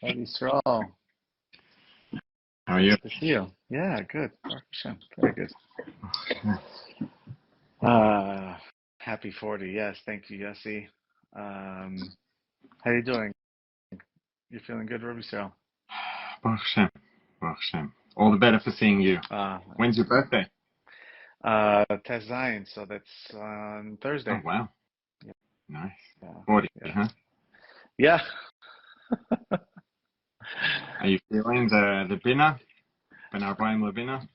Rabbi Yisroel, How are you? good to see you. Yeah, good. Baruch Hashem. Very good. Yeah. Happy 40. Yes, thank you, Yossi. How you doing? You feeling good, Rabbi Yisroel? Baruch Hashem. Baruch Hashem. All the better for seeing you. When's your birthday? Tez Zion, so that's on Thursday. Oh, wow. Yeah, Nice. yeah, 40, yeah. huh? Yeah. Are you feeling the binner? Ben Arbaim Levina?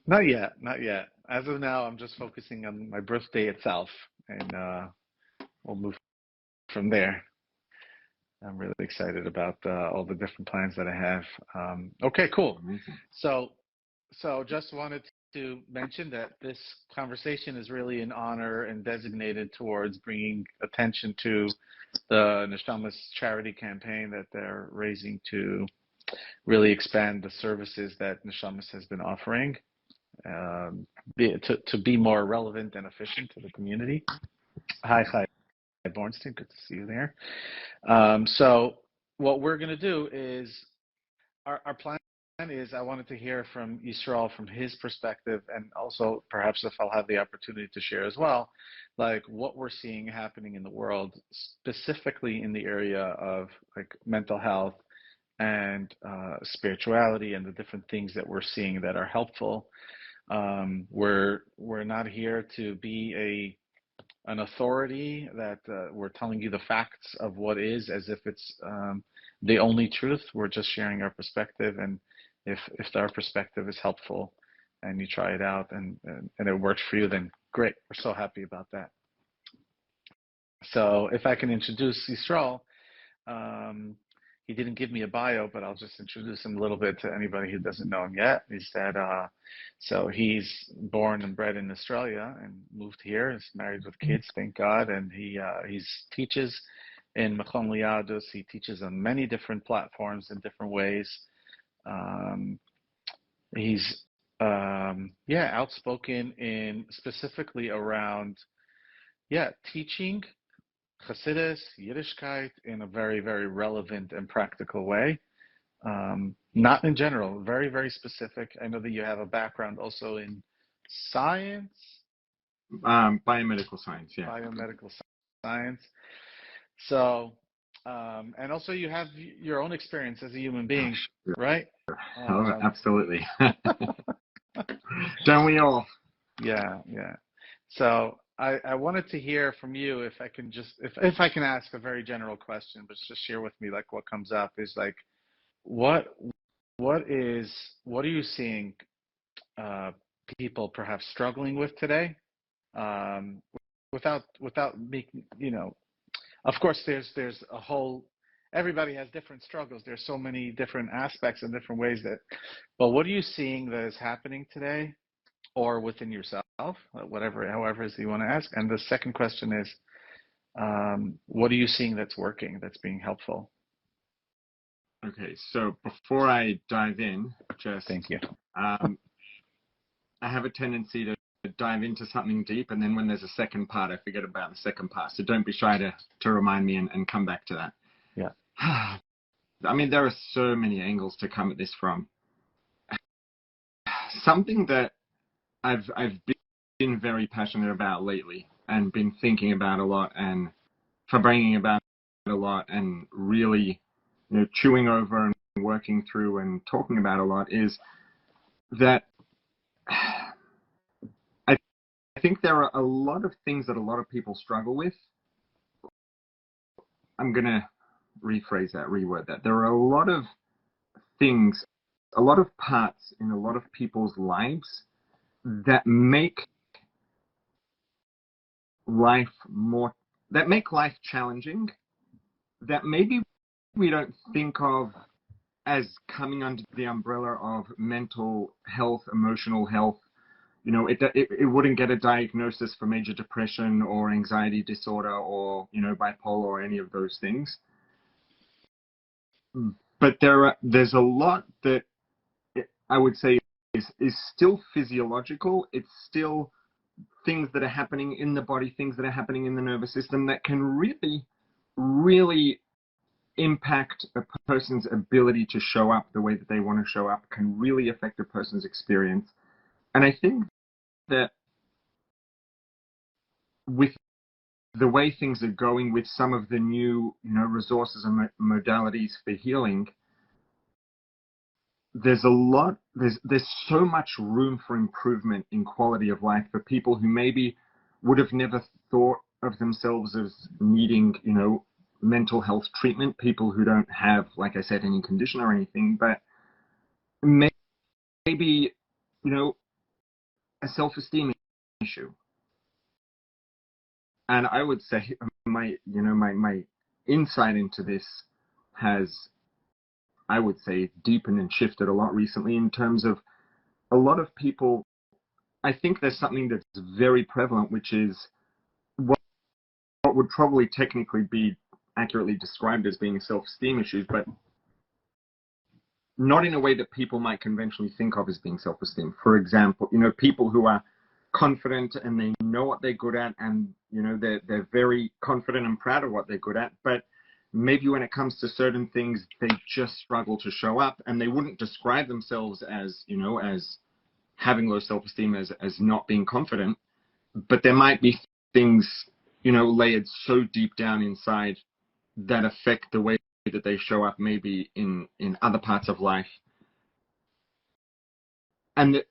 Not yet, not yet. As of now, I'm just focusing on my birthday itself, and we'll move from there. I'm really excited about all the different plans that I have. Okay, cool. Amazing. So just wanted to mention that this conversation is really in honor and designated towards bringing attention to the Neshama's charity campaign that they're raising to really expand the services that Neshama's has been offering, to be more relevant and efficient to the community. Hi, Bornstein, good to see you there. So what we're going to do is our plan is I wanted to hear from Yisrael from his perspective, and also perhaps if I'll have the opportunity to share as well, like what we're seeing happening in the world, specifically in the area of like mental health and spirituality and the different things that we're seeing that are helpful. We're not here to be an authority that we're telling you the facts of what is as if it's the only truth. We're just sharing our perspective, and if our perspective is helpful and you try it out and it works for you, then great. We're so happy about that. So if I can introduce Yisrael, he didn't give me a bio, but I'll just introduce him a little bit to anybody who doesn't know him yet. So he's born and bred in Australia and moved here. He's married with kids, thank God, and he teaches in Machon Liadus. He teaches on many different platforms in different ways. He's outspoken in specifically around teaching Chassidus, Yiddishkeit in a very, very relevant and practical way. Not in general, very, very specific. I know that you have a background also in science. Biomedical science, yeah. Biomedical science. So, and also you have your own experience as a human being, right? Absolutely. Don't we all? Yeah. So I wanted to hear from you if I can ask a very general question, but just share with me like what comes up is like what are you seeing people perhaps struggling with today, without making, of course there's a whole, everybody has different struggles. There's so many different aspects and different ways but what are you seeing that is happening today or within yourself, however is you want to ask? And the second question is, what are you seeing that's working, that's being helpful? Okay, so before I dive in, thank you. I have a tendency to dive into something deep, and then when there's a second part, I forget about the second part. So don't be shy to remind me and come back to that. Yeah. I mean, there are so many angles to come at this from. Something that I've been very passionate about lately and been thinking about a lot and bringing about a lot and really chewing over and working through and talking about a lot is that I think there are a lot of things that a lot of people struggle with. I'm going to reword that. There are a lot of things, a lot of parts in a lot of people's lives that make life challenging, that maybe we don't think of as coming under the umbrella of mental health, emotional health. It wouldn't get a diagnosis for major depression or anxiety disorder or, bipolar or any of those things. But there's a lot that I would say is still physiological. It's still things that are happening in the body, things that are happening in the nervous system that can really, really impact a person's ability to show up the way that they want to show up, can really affect a person's experience. And I think that with the way things are going, with some of the new, resources and modalities for healing, there's so much room for improvement in quality of life for people who maybe would have never thought of themselves as needing, mental health treatment, people who don't have, like I said, any condition or anything, but maybe, a self-esteem issue. And I would say my insight into this has, I would say, deepened and shifted a lot recently in terms of a lot of people. I think there's something that's very prevalent, which is what would probably technically be accurately described as being self-esteem issues, but not in a way that people might conventionally think of as being self-esteem. For example, people who are confident and they know what they're good at, and they're very confident and proud of what they're good at, but maybe when it comes to certain things they just struggle to show up, and they wouldn't describe themselves as as having low self-esteem, as not being confident, but there might be things layered so deep down inside that affect the way that they show up maybe in other parts of life. And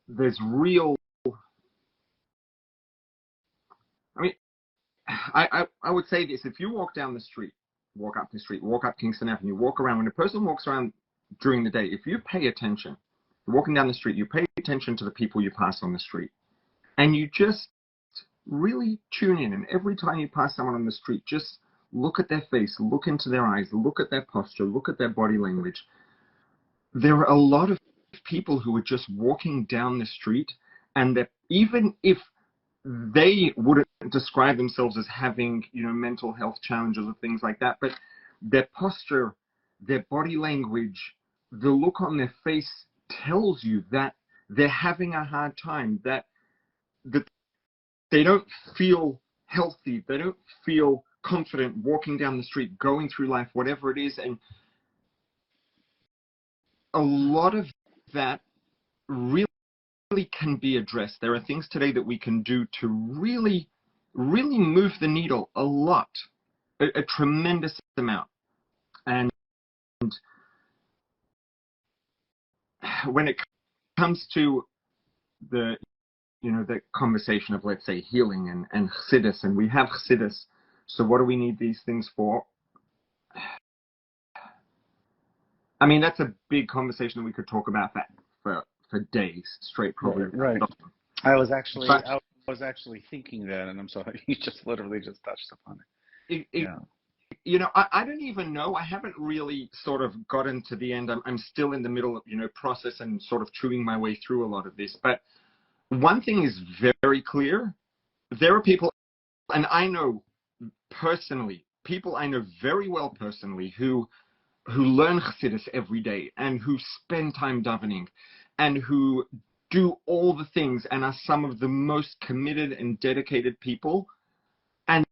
there's real, I mean, I would say this: if you walk up the street, walk up Kingston Avenue, walk around, when a person walks around during the day, if you pay attention, you're walking down the street, you pay attention to the people you pass on the street, and you just really tune in, and every time you pass someone on the street, just look at their face, look into their eyes, look at their posture, look at their body language. There are a lot of people who are just walking down the street, and that even if they wouldn't describe themselves as having, mental health challenges or things like that, but their posture, their body language, the look on their face tells you that they're having a hard time, that they don't feel healthy, they don't feel confident walking down the street, going through life, whatever it is. And a lot of that really can be addressed. There are things today that we can do to really, really move the needle a lot, a tremendous amount. And when it comes to the conversation of, let's say, healing and chassidus, and we have chassidus, so what do we need these things for? I mean, that's a big conversation that we could talk about for days straight, probably. Right. I was actually thinking that, and I'm sorry, you just literally just touched upon it. I don't even know. I haven't really sort of gotten to the end. I'm still in the middle of, process and sort of chewing my way through a lot of this. But one thing is very clear. There are people, and I know personally, people I know very well personally who learn chassidus every day and who spend time davening and who do all the things and are some of the most committed and dedicated people, and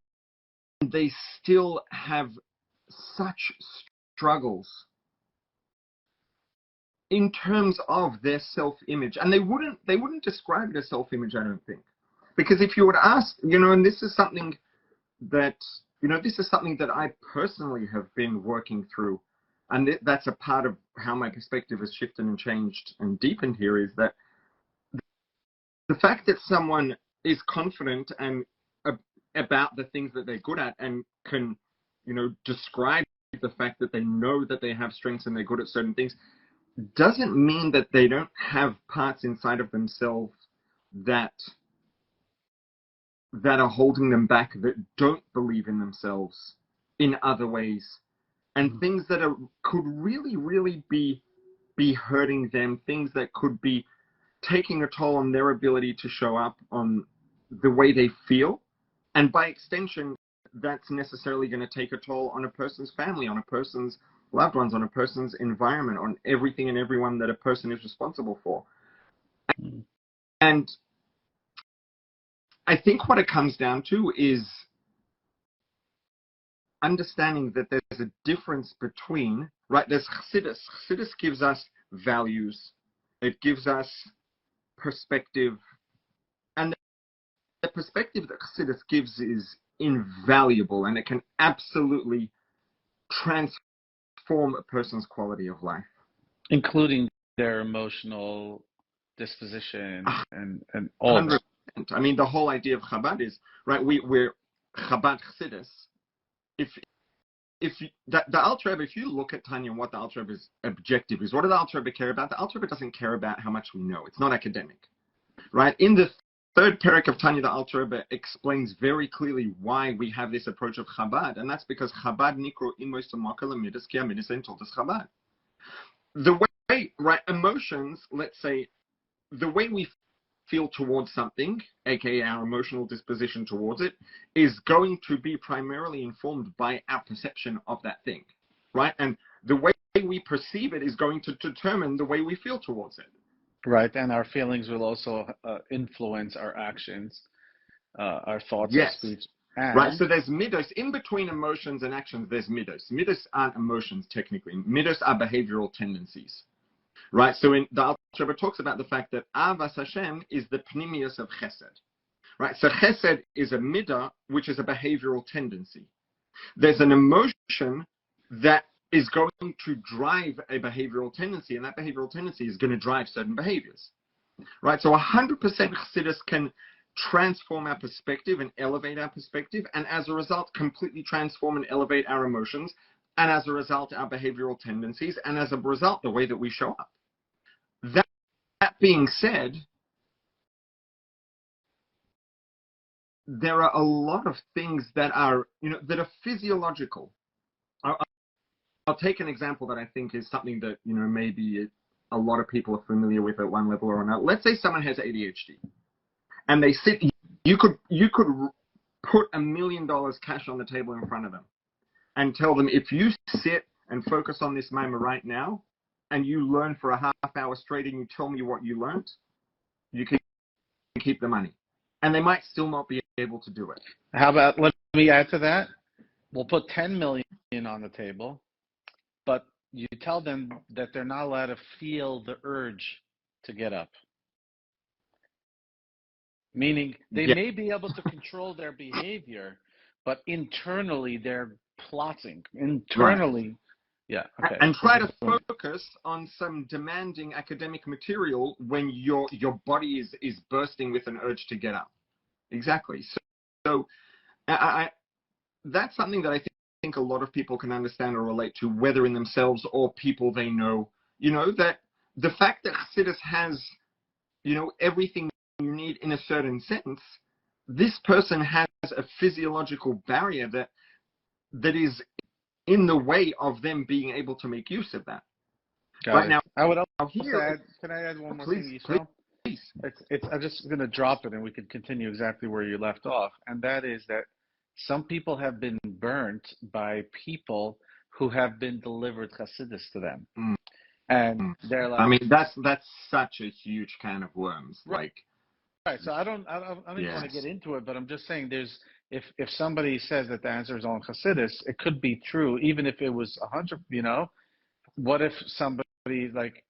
they still have such struggles in terms of their self-image. And they wouldn't describe it as self-image, I don't think. Because if you would ask, and this is something that I personally have been working through, and that's a part of how my perspective has shifted and changed and deepened here, is that the fact that someone is confident and about the things that they're good at and can, describe the fact that they know that they have strengths and they're good at certain things, doesn't mean that they don't have parts inside of themselves that are holding them back, that don't believe in themselves in other ways, and things that could really, really be hurting them, things that could be taking a toll on their ability to show up, on the way they feel. And by extension, that's necessarily going to take a toll on a person's family, on a person's loved ones, on a person's environment, on everything and everyone that a person is responsible for. And I think what it comes down to is understanding that there's a difference between, right, there's Chassidus. Chassidus gives us values. It gives us perspective. And the perspective that Chassidus gives is invaluable, and it can absolutely transform a person's quality of life. Including their emotional disposition and all that. 100%. I mean, the whole idea of Chabad is, right, we're Chabad Chassidus. If the Alter Rebbe, if you look at Tanya and what the Alter Rebbe's objective is, what does the Alter Rebbe care about? The Alter Rebbe doesn't care about how much we know. It's not academic, right? In the third parak of Tanya, the Alter Rebbe explains very clearly why we have this approach of Chabad, and that's because Chabad nikro imois makal midas ki amidas ein toldas Chabad. The way, right, emotions, let's say, the way we feel towards something, aka our emotional disposition towards it, is going to be primarily informed by our perception of that thing, right? And the way we perceive it is going to determine the way we feel towards it. Right, and our feelings will also influence our actions, our thoughts, yes. our speech. And right, so there's midos. In between emotions and actions, there's midos. Midos aren't emotions, technically. Midos are behavioral tendencies. Right, so in the Alter Rebbe talks about the fact that Avas Hashem is the pnimius of Chesed. Right, so Chesed is a midah, which is a behavioral tendency. There's an emotion that is going to drive a behavioral tendency, and that behavioral tendency is going to drive certain behaviors. Right, so 100% Chassidus can transform our perspective and elevate our perspective, and as a result, completely transform and elevate our emotions, and as a result, our behavioral tendencies, and as a result, the way that we show up. That being said, there are a lot of things that are, that are physiological. I'll take an example that I think is something that, maybe a lot of people are familiar with at one level or another. Let's say someone has ADHD, and they sit. You could put $1 million cash on the table in front of them, and tell them, if you sit and focus on this moment right now, and you learn for a half hour straight, and you tell me what you learned, you can keep the money. And they might still not be able to do it. How about, let me add to that. We'll put 10 million on the table, but you tell them that they're not allowed to feel the urge to get up. Meaning they may be able to control their behavior, but internally they're plotting. Internally. Right. Yeah. Okay. And try to focus on some demanding academic material when your body is bursting with an urge to get up. Exactly. So that's something that I think a lot of people can understand or relate to, whether in themselves or people they know. That the fact that Chassidus has, everything you need in a certain sense, this person has a physiological barrier that is in the way of them being able to make use of that. Got it. I would also add, can I add one more thing, Yisroel? Please. I'm just going to drop it and we can continue exactly where you left off. And that is that some people have been burnt by people who have been delivered Chassidus to them. Mm. And they're like... I mean, that's such a huge can of worms. Right. Right. So I don't even want to get into it, but I'm just saying if somebody says that the answer is on Chassidus, it could be true, even if it was 100, what if somebody, like,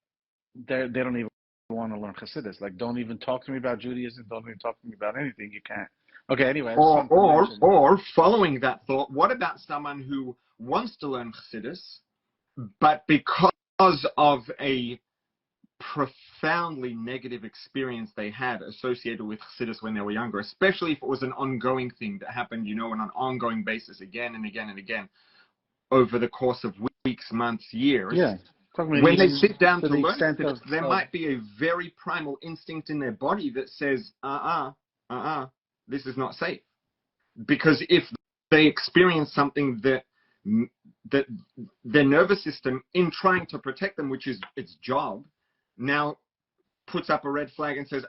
they don't even want to learn Chassidus? Like, don't even talk to me about Judaism, don't even talk to me about anything, you can't. Okay, anyway. Or following that thought, what about someone who wants to learn Chassidus, but because of a profoundly negative experience they had associated with Chassidus when they were younger, especially if it was an ongoing thing that happened, on an ongoing basis again and again and again over the course of weeks, months, years. Yeah. When they sit down to learn Chassidus, there might be a very primal instinct in their body that says, this is not safe. Because if they experience something that their nervous system, in trying to protect them, which is its job, now puts up a red flag and says,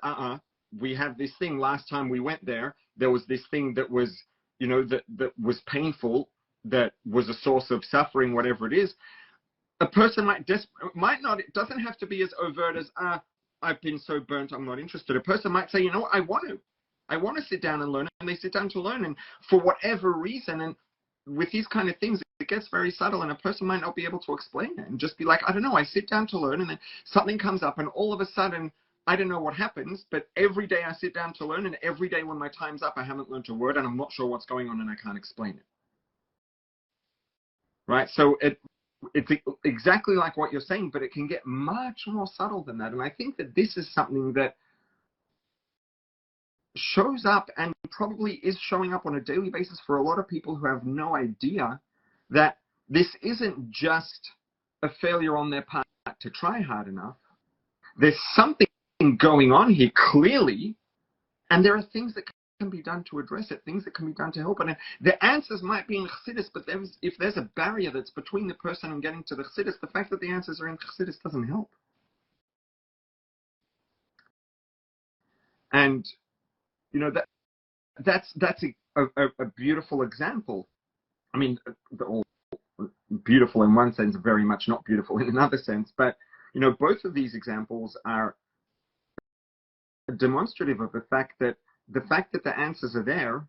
we have this thing. Last time we went there was this thing that was, that was painful, that was a source of suffering, whatever it is. A person might not, it doesn't have to be as overt as, I've been so burnt, I'm not interested. A person might say, I want to sit down and learn, and they sit down to learn, and for whatever reason, and with these kind of things, it gets very subtle, and a person might not be able to explain it and just be like, I don't know, I sit down to learn, and then something comes up, and all of a sudden, I don't know what happens, but every day I sit down to learn, and every day when my time's up, I haven't learned a word, and I'm not sure what's going on, and I can't explain it. Right? So it's exactly like what you're saying, but it can get much more subtle than that. And I think that this is something that shows up and probably is showing up on a daily basis for a lot of people who have no idea that this isn't just a failure on their part to try hard enough. There's something going on here clearly, and there are things that can be done to address it, things that can be done to help it. And the answers might be in Chassidus, but if there's a barrier that's between the person and getting to the Chassidus, the fact that the answers are in Chassidus doesn't help. And, you know, that's a beautiful example. I mean, they're all beautiful in one sense, very much not beautiful in another sense. But, you know, both of these examples are demonstrative of the fact that the answers are there.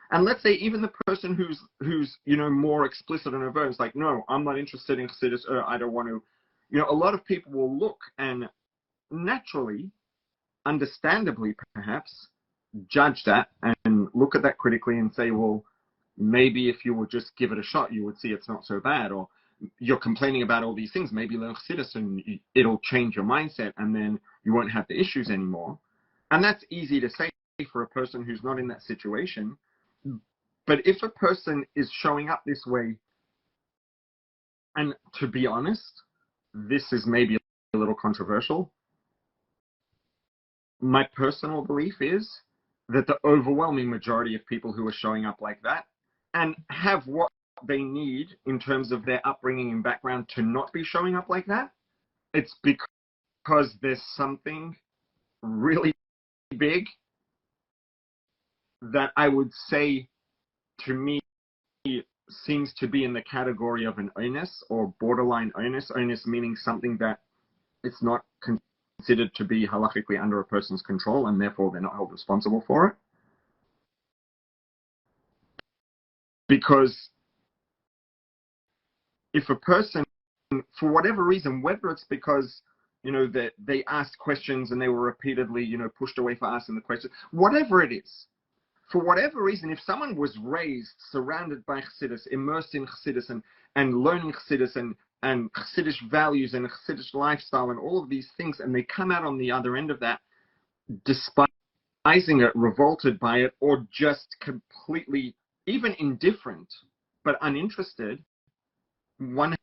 And let's say even the person who's you know, more explicit and overt is like, no, I'm not interested in Chassidus, or I don't want to. You know, a lot of people will look and naturally, understandably perhaps, judge that and look at that critically and say, well, maybe if you would just give it a shot, you would see it's not so bad. Or you're complaining about all these things, maybe learn Chassidus and it'll change your mindset, and then you won't have the issues anymore. And that's easy to say for a person who's not in that situation. But if a person is showing up this way, and to be honest, this is maybe a little controversial, my personal belief is that the overwhelming majority of people who are showing up like that and have what they need in terms of their upbringing and background to not be showing up like that, it's because there's something really big that I would say, to me, seems to be in the category of an onus or borderline onus. Onus meaning something that it's not considered to be halakhically under a person's control, and therefore they're not held responsible for it. Because if a person, for whatever reason, whether it's because, you know, that they asked questions and they were repeatedly, you know, pushed away for asking the question, whatever it is, for whatever reason, if someone was raised, surrounded by Chassidus, immersed in Chassidus, and learning Chassidus and Chassidish values and Chassidish lifestyle and all of these things, and they come out on the other end of that, despising it, revolted by it, or just completely, even indifferent, but uninterested, one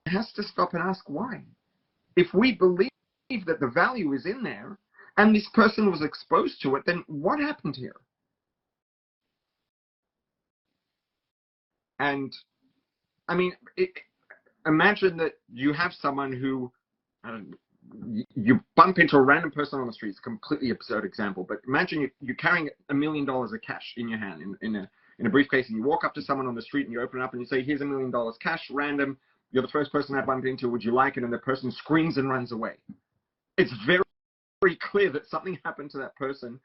has to stop and ask why. If we believe that the value is in there, and this person was exposed to it, then what happened here? And I mean, imagine that you have someone who, you bump into a random person on the street. It's a completely absurd example, but imagine you're carrying $1 million of cash in your hand in a briefcase, and you walk up to someone on the street and you open it up and you say, here's $1 million cash, random. You're the first person I bumped into. Would you like it? And the person screams and runs away. It's very, very clear that something happened to that person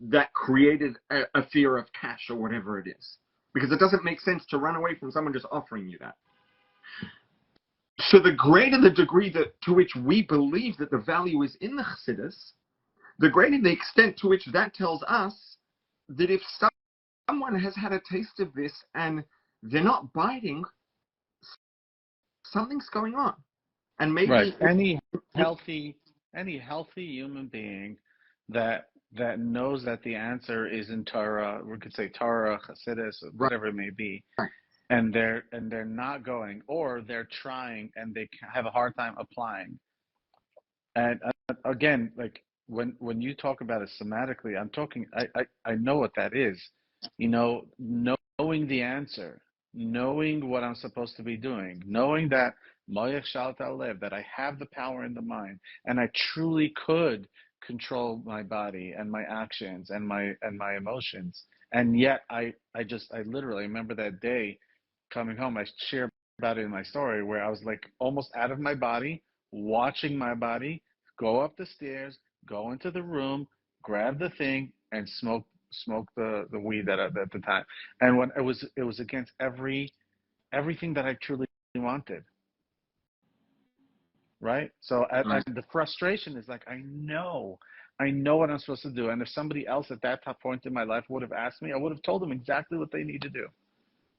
that created a fear of cash or whatever it is. Because it doesn't make sense to run away from someone just offering you that. So the greater the degree to which we believe that the value is in the Chassidus, the greater the extent to which that tells us that if someone has had a taste of this and they're not biting, something's going on. And maybe right. Any healthy human being that knows that the answer is in Torah, we could say Torah, Chassidus, whatever it may be, and they're not going, or they're trying and they have a hard time applying. And again, like when you talk about it somatically, I know what that is. You know, knowing the answer, knowing what I'm supposed to be doing, knowing that that I have the power in the mind, and I truly could control my body and my actions and my emotions. And yet I literally remember that day coming home. I shared about it in my story where I was like almost out of my body, watching my body go up the stairs, go into the room, grab the thing, and smoke smoke the weed at the time, and when it was against everything that I truly wanted. Right? So Right. the frustration is like, I know what I'm supposed to do. And if somebody else at that top point in my life would have asked me, I would have told them exactly what they need to do.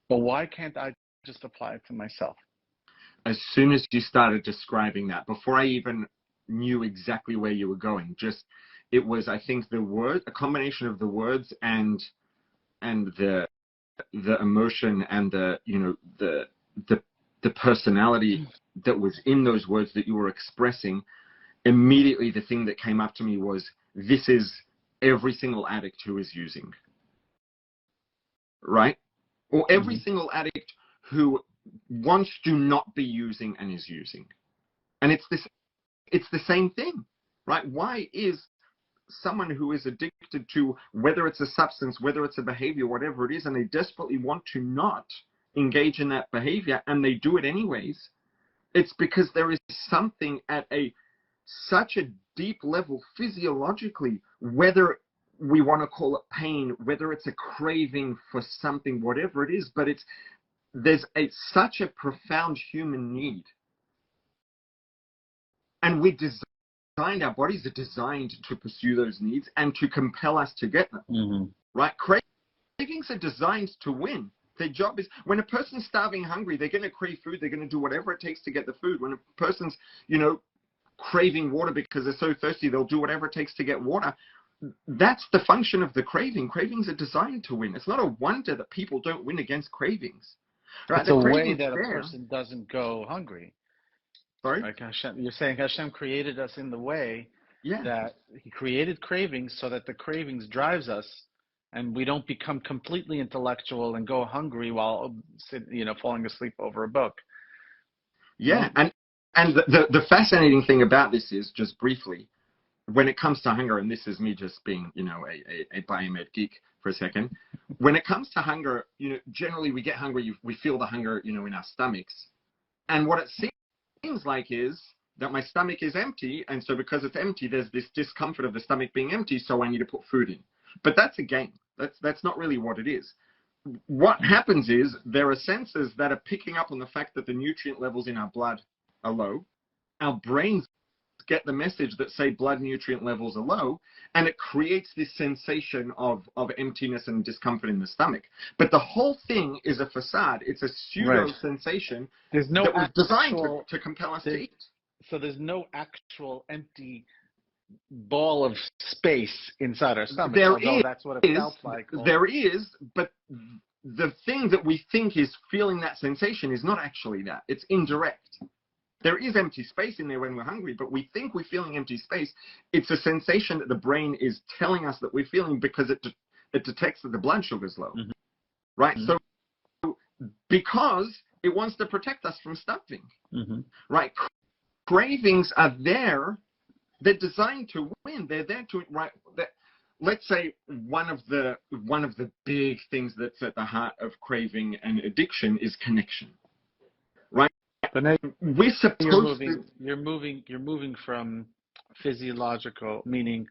But why can't I just apply it to myself? As soon as you started describing that, before I even knew exactly where you were going, it was, I think, a combination of the words and the emotion and the personality that was in those words that you were expressing. Immediately the thing that came up to me was, this is every single addict who is using, right? Or every single addict who wants to not be using and is using. And it's the same thing, right? Why is someone who is addicted to, whether it's a substance, whether it's a behavior, whatever it is, and they desperately want to not engage in that behavior and they do it anyways, it's because there is something at such a deep level physiologically, whether we want to call it pain, whether it's a craving for something, whatever it is, but there's such a profound human need. And our bodies are designed to pursue those needs and to compel us to get them, right? Cravings are designed to win. Their job is, when a person's starving, hungry, they're going to crave food. They're going to do whatever it takes to get the food. When a person's, craving water because they're so thirsty, they'll do whatever it takes to get water. That's the function of the craving. Cravings are designed to win. It's not a wonder that people don't win against cravings. Right? It's a way that a person doesn't go hungry. Sorry? Like Hashem, you're saying Hashem created us in the way that he created cravings so that the cravings drives us and we don't become completely intellectual and go hungry while falling asleep over a book. Yeah, and the fascinating thing about this is, just briefly, when it comes to hunger, and this is me just being, a biomed geek for a second, when it comes to hunger, generally we get hungry, we feel the hunger, in our stomachs. And what it seems like is that my stomach is empty, and so because it's empty, there's this discomfort of the stomach being empty, so I need to put food in. But that's a game. That's not really what it is. What happens is there are sensors that are picking up on the fact that the nutrient levels in our blood are low. Our brains get the message that say blood nutrient levels are low, and it creates this sensation of emptiness and discomfort in the stomach. But the whole thing is a facade. It's a pseudo sensation that was designed to compel us to eat. So there's no actual empty ball of space inside our stomach, that's what it felt like. There is, but the thing that we think is feeling that sensation is not actually that. It's indirect. There is empty space in there when we're hungry, but we think we're feeling empty space. It's a sensation that the brain is telling us that we're feeling because it detects that the blood sugar is low, right? So because it wants to protect us from starving, right? Cravings are there. They're designed to win. They're there to, right? Let's say one of the big things that's at the heart of craving and addiction is connection, right? But now we're supposed you're moving from physiological, meaning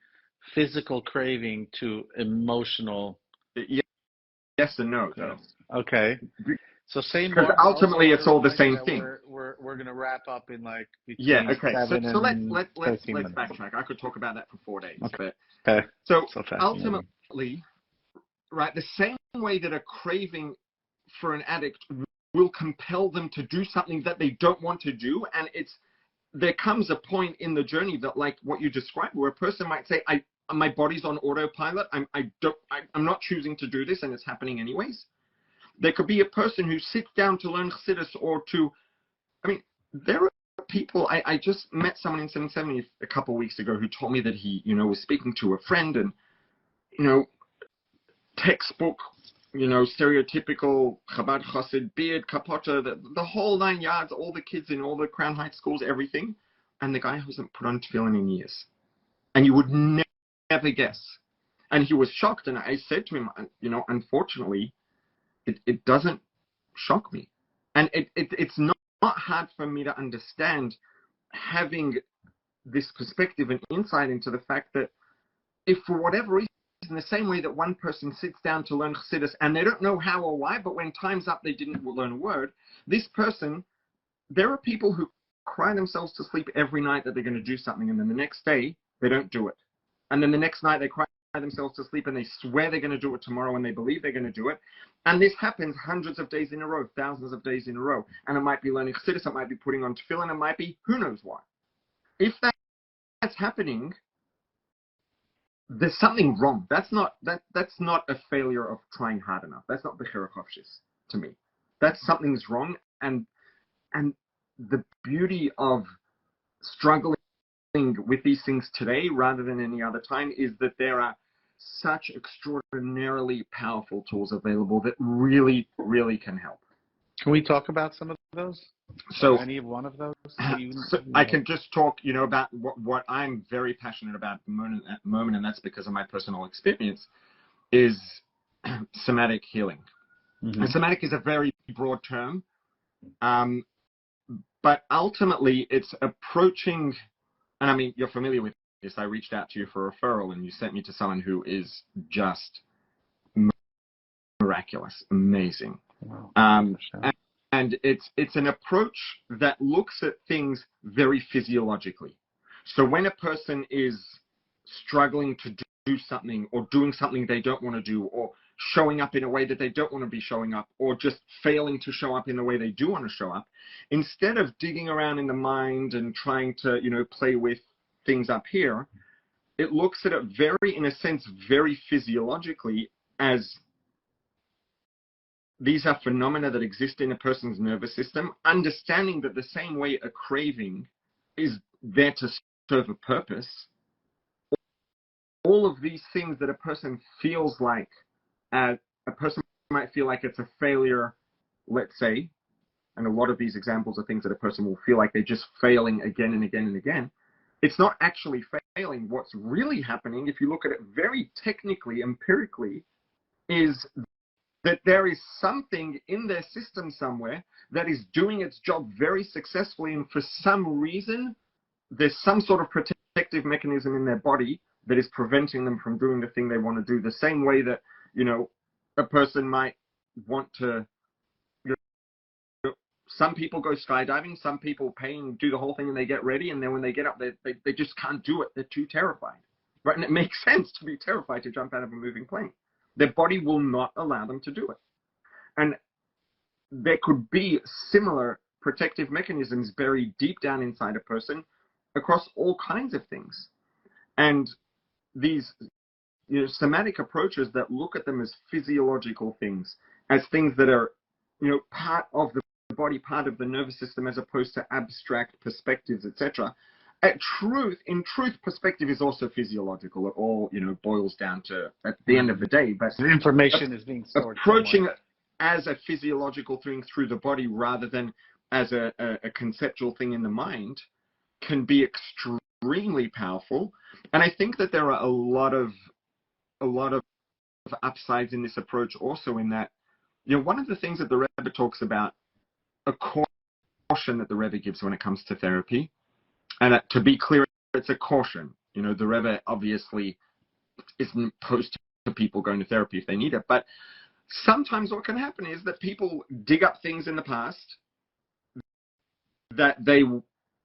physical craving, to emotional. Yes and no, though. Okay. So say more. Because ultimately, it's all the same thing. We're going to wrap up in like okay. So let's minutes. backtrack. I could talk about that for 4 days. Okay. But so ultimately, right, the same way that a craving for an addict will compel them to do something that they don't want to do, and there comes a point in the journey that, like what you described, where a person might say, my body's on autopilot. I'm not choosing to do this, and it's happening anyways. There could be a person who sits down to learn Chassidus there are people, I just met someone in 770 a couple of weeks ago who told me that he, was speaking to a friend and, textbook, stereotypical Chabad Chassid, beard, kapota, the whole 9 yards, all the kids in all the Crown Heights schools, everything. And the guy hasn't put on tefillin in years. And you would never guess. And he was shocked. And I said to him, unfortunately, it doesn't shock me. And it's not hard for me to understand, having this perspective and insight into the fact that if for whatever reason in the same way that one person sits down to learn Chassidus and they don't know how or why, but when time's up, they didn't learn a word. This person, there are people who cry themselves to sleep every night that they're going to do something, and then the next day, they don't do it. And then the next night, they cry themselves to sleep and they swear they're going to do it tomorrow and they believe they're going to do it. And this happens hundreds of days in a row, thousands of days in a row. And it might be learning Chassidus, it might be putting on tefillin, it might be who knows what. If that's happening, there's something wrong. That's not a failure of trying hard enough. That's not bechira chofshis to me. That's something's wrong. And the beauty of struggling with these things today rather than any other time is that there are such extraordinarily powerful tools available that really, really can help. Can we talk about some of those? So, any of one of those? So I can just talk, about what I'm very passionate about at the moment, and that's because of my personal experience, is somatic healing. Mm-hmm. And somatic is a very broad term, but ultimately it's approaching, and I mean, you're familiar with this, I reached out to you for a referral and you sent me to someone who is just miraculous, amazing. Wow. And it's an approach that looks at things very physiologically. So when a person is struggling to do something or doing something they don't want to do or showing up in a way that they don't want to be showing up or just failing to show up in the way they do want to show up, instead of digging around in the mind and trying to, play with things up here, it looks at it in a sense, very physiologically as these are phenomena that exist in a person's nervous system, understanding that the same way a craving is there to serve a purpose, all of these things that a person feels like, a person might feel like it's a failure, let's say, and a lot of these examples are things that a person will feel like they're just failing again and again and again. It's not actually failing. What's really happening, if you look at it very technically, empirically, is that there is something in their system somewhere that is doing its job very successfully, and for some reason, there's some sort of protective mechanism in their body that is preventing them from doing the thing they want to do. The same way that, a person might want to, some people go skydiving, some people pay and do the whole thing and they get ready, and then when they get up, they just can't do it. They're too terrified, right? And it makes sense to be terrified to jump out of a moving plane. Their body will not allow them to do it. And there could be similar protective mechanisms buried deep down inside a person across all kinds of things. And these somatic approaches that look at them as physiological things, as things that are, part of the body, part of the nervous system, as opposed to abstract perspectives, etc. In truth, perspective is also physiological. It all, boils down to, at the end of the day, but the information is being stored approaching it as a physiological thing through the body rather than as a conceptual thing in the mind can be extremely powerful. And I think that there are a lot of upsides in this approach also, in that, one of the things that the Rebbe talks about, a caution that the Rebbe gives when it comes to therapy, and to be clear, it's a caution. The Rebbe obviously isn't opposed to people going to therapy if they need it, but sometimes what can happen is that people dig up things in the past that they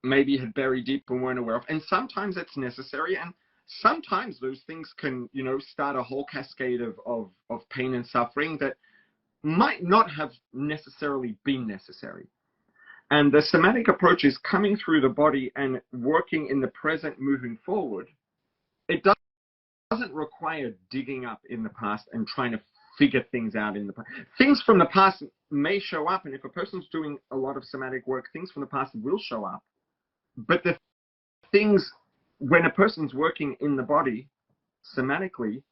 maybe had buried deep and weren't aware of, and sometimes it's necessary, and sometimes those things can, start a whole cascade of pain and suffering that might not have necessarily been necessary. And the somatic approach is coming through the body and working in the present, moving forward. It doesn't require digging up in the past and trying to figure things out in the past. Things from the past may show up, and if a person's doing a lot of somatic work, things from the past will show up. But the things, when a person's working in the body somatically,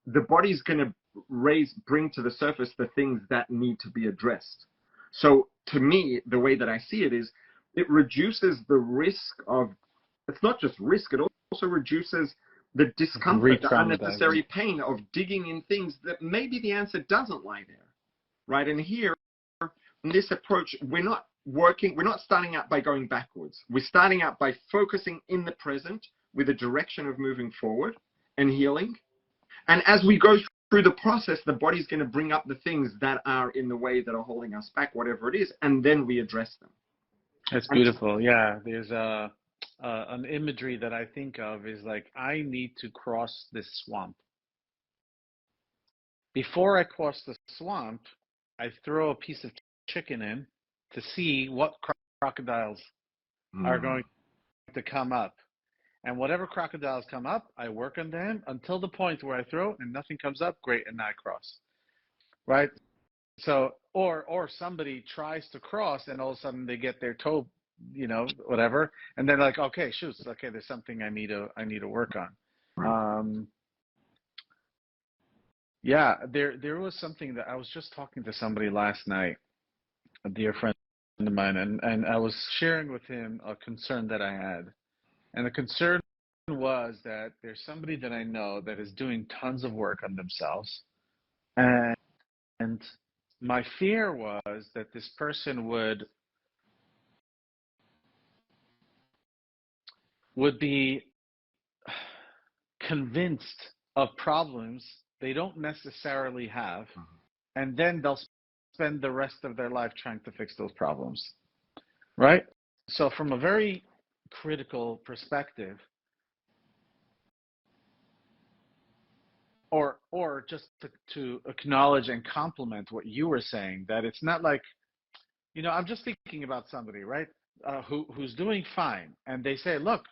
the body's going to bring to the surface the things that need to be addressed. So to me, the way that I see it is, it reduces the risk of, it's not just risk, it also reduces the discomfort, the unnecessary pain of digging in things that maybe the answer doesn't lie there, right? And here, in this approach, we're not starting out by going backwards. We're starting out by focusing in the present with a direction of moving forward and healing. And as we go through the process, the body's going to bring up the things that are in the way that are holding us back, whatever it is, and then we address them. That's beautiful. Yeah, there's an imagery that I think of is like, I need to cross this swamp. Before I cross the swamp, I throw a piece of chicken in to see what crocodiles are going to come up. And whatever crocodiles come up, I work on them until the point where I throw and nothing comes up, great, and I cross. Right? So, or somebody tries to cross and all of a sudden they get their toe, whatever, and they're like, okay, shoot, okay, there's something I need to work on. Right. Yeah, there was something that I was just talking to somebody last night, a dear friend of mine, and I was sharing with him a concern that I had. And the concern was that there's somebody that I know that is doing tons of work on themselves. And my fear was that this person would be convinced of problems they don't necessarily have, and then they'll spend the rest of their life trying to fix those problems, right? So from a very critical perspective, or just to acknowledge and compliment what you were saying, that it's not like, I'm just thinking about somebody, right, who's doing fine, and they say, look,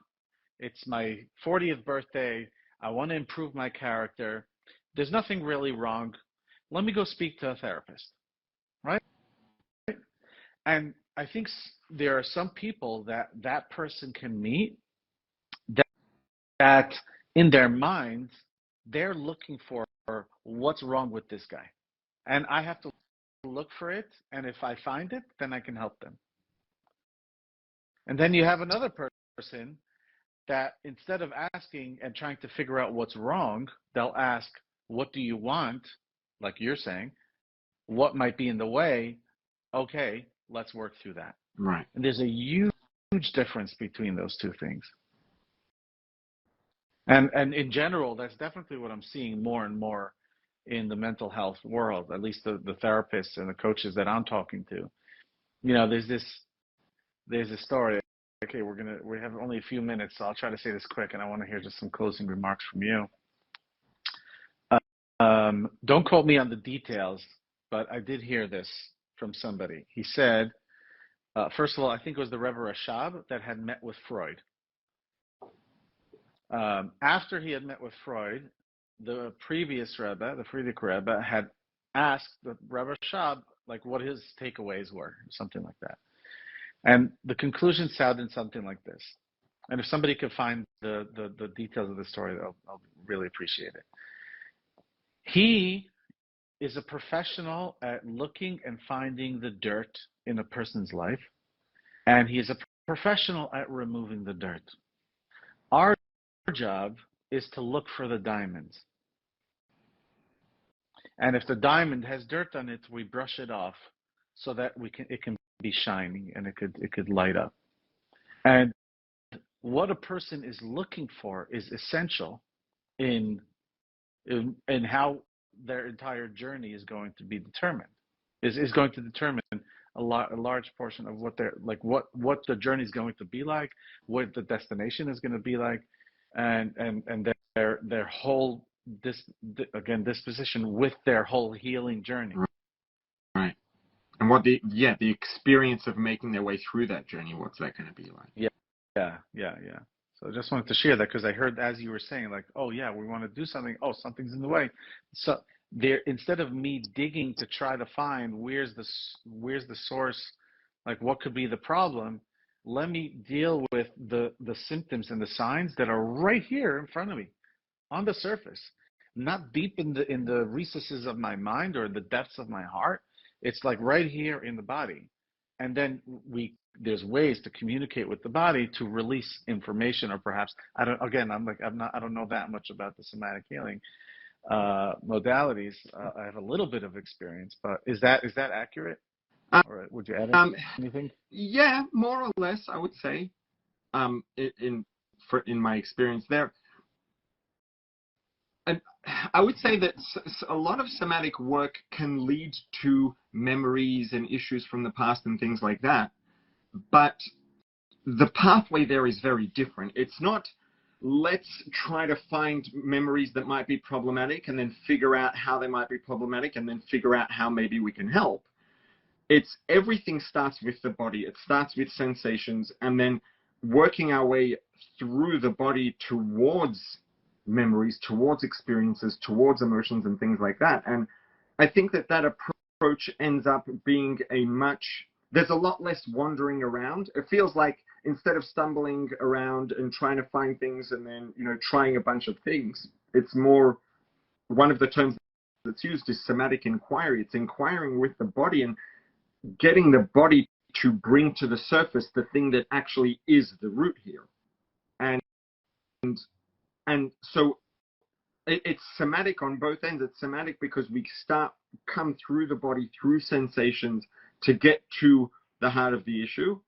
it's my 40th birthday, I want to improve my character, there's nothing really wrong, let me go speak to a therapist, right? And I think there are some people that person can meet that in their minds, they're looking for what's wrong with this guy. And I have to look for it. And if I find it, then I can help them. And then you have another person that instead of asking and trying to figure out what's wrong, they'll ask, what do you want? Like you're saying, what might be in the way? Okay, let's work through that. Right. And there's a huge difference between those two things. And in general, that's definitely what I'm seeing more and more in the mental health world, at least the therapists and the coaches that I'm talking to. There's this story. Okay, we have only a few minutes, so I'll try to say this quick, and I want to hear just some closing remarks from you. Don't quote me on the details, but I did hear this from somebody. He said, first of all, I think it was the Rebbe Rashab that had met with Freud. After he had met with Freud, the previous Rebbe, the Friedrich Rebbe, had asked the Rebbe Rashab like what his takeaways were, something like that. And the conclusion sounded something like this. And if somebody could find the details of the story, I'll really appreciate it. He is a professional at looking and finding the dirt in a person's life, and he is a professional at removing the dirt. Our job is to look for the diamonds. And if the diamond has dirt on it, we brush it off so that it can be shiny and it could light up. And what a person is looking for is essential in how their entire journey is going to be determined. Is going to determine a large portion of what what the journey is going to be like, what the destination is going to be like, and their whole disposition with their whole healing journey. Right. And what the experience of making their way through that journey, what's that going to be like? Yeah. So I just wanted to share that because I heard as you were saying, like, oh yeah, we want to do something. Oh, something's in the way. So there, instead of me digging to try to find where's the source, like what could be the problem, let me deal with the symptoms and the signs that are right here in front of me, on the surface, not deep in the recesses of my mind or the depths of my heart. It's like right here in the body. And then there's ways to communicate with the body to release information, or perhaps I don't know that much about the somatic healing modalities. I have a little bit of experience, but is that accurate? Or would you add anything? Yeah, more or less, I would say. In my experience there, and I would say that a lot of somatic work can lead to memories and issues from the past and things like that. But the pathway there is very different. It's not, let's try to find memories that might be problematic and then figure out how they might be problematic and then figure out how maybe we can help. It's everything starts with the body. It starts with sensations and then working our way through the body towards memories, towards experiences, towards emotions and things like that. And I think that that approach ends up being there's a lot less wandering around. It feels like instead of stumbling around and trying to find things and then, trying a bunch of things, it's more, one of the terms that's used is somatic inquiry. It's inquiring with the body and getting the body to bring to the surface the thing that actually is the root here. And so it's somatic on both ends. It's somatic because we come through the body, through sensations to get to the heart of the issue.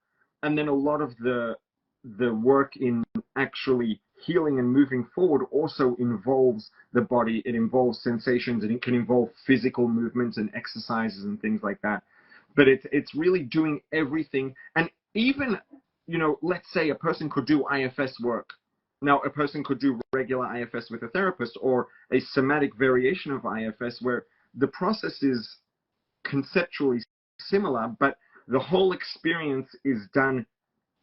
And then a lot of the work in actually healing and moving forward also involves the body. It involves sensations and it can involve physical movements and exercises and things like that. But it's really doing everything. And even, let's say a person could do IFS work. Now, a person could do regular IFS with a therapist or a somatic variation of IFS where the process is conceptually similar, but the whole experience is done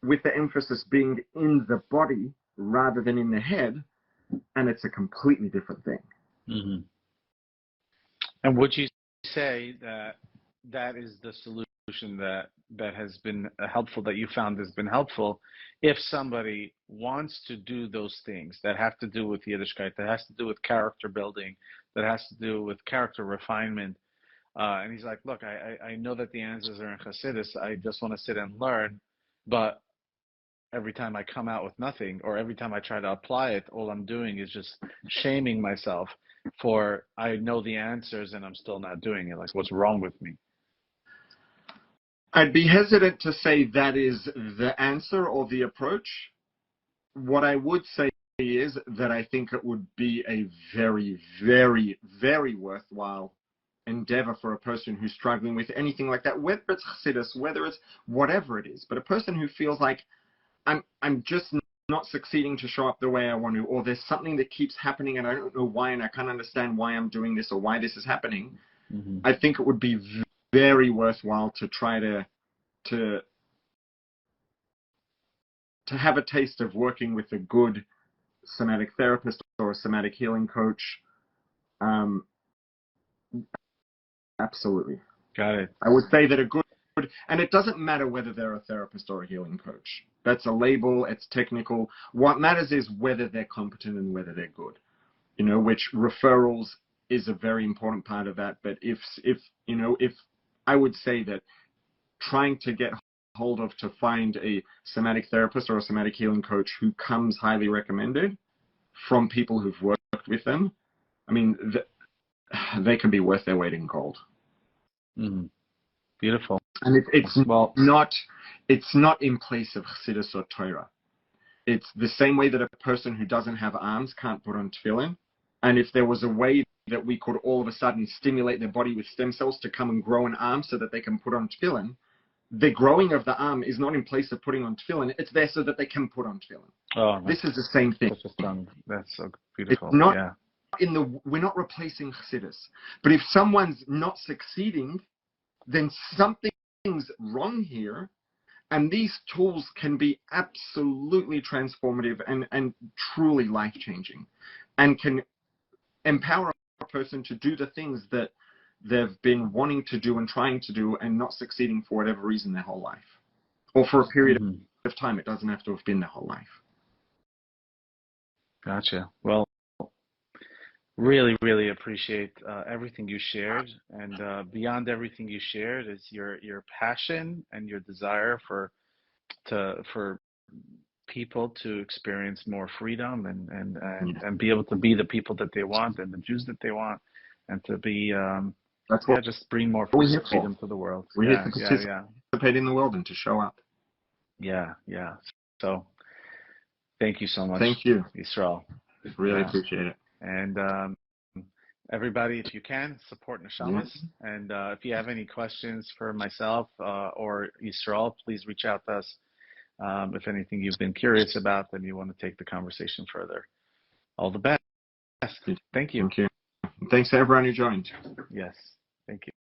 with the emphasis being in the body rather than in the head, and it's a completely different thing. Mm-hmm. And would you say that is the solution that has been helpful, that you found has been helpful, if somebody wants to do those things that have to do with Yiddishkeit, that has to do with character building, that has to do with character refinement, and he's like, look, I know that the answers are in Hasidus, I just want to sit and learn, but every time I come out with nothing, or every time I try to apply it, all I'm doing is just shaming myself for I know the answers and I'm still not doing it. Like, what's wrong with me? I'd be hesitant to say that is the answer or the approach. What I would say is that I think it would be a very, very, very worthwhile endeavor for a person who's struggling with anything like that, whether it's Chassidus, whether it's whatever it is, but a person who feels like I'm just not succeeding to show up the way I want to, or there's something that keeps happening and I don't know why and I can't understand why I'm doing this or why this is happening. Mm-hmm. I think it would be very worthwhile to try to have a taste of working with a good somatic therapist or a somatic healing coach. Absolutely. Got it. I would say that a good, and it doesn't matter whether they're a therapist or a healing coach. That's a label, it's technical. What matters is whether they're competent and whether they're good. Which referrals is a very important part of that. But if I would say that trying to get hold of, to find a somatic therapist or a somatic healing coach who comes highly recommended from people who've worked with them, I mean, they can be worth their weight in gold. Mm. Beautiful. And it's not in place of Chassidus or Torah. It's the same way that a person who doesn't have arms can't put on tefillin. And if there was a way that we could all of a sudden stimulate their body with stem cells to come and grow an arm so that they can put on tefillin, the growing of the arm is not in place of putting on tefillin. It's there so that they can put on tefillin. Oh, this is the same thing. That's so beautiful. It's not yeah. We're not replacing Chassidus. But if someone's not succeeding, then something's wrong here. And these tools can be absolutely transformative and truly life-changing, and can empower a person to do the things that they've been wanting to do and trying to do and not succeeding for whatever reason their whole life. Or for a period of time. It doesn't have to have been their whole life. Gotcha. Well, really, really appreciate everything you shared. And beyond everything you shared is your passion and your desire for people to experience more freedom and be able to be the people that they want and the Jews that they want, and to be just bring more freedom to the world. We're here to participate in the world and to show up. Yeah. So thank you so much. Thank you, Yisroel. Really appreciate it. And everybody, if you can, support Neshamas. And if you have any questions for myself or Yisroel, please reach out to us. If anything you've been curious about, then you want to take the conversation further. All the best. Thank you. Thank you. Thanks to everyone who joined. Yes. Thank you.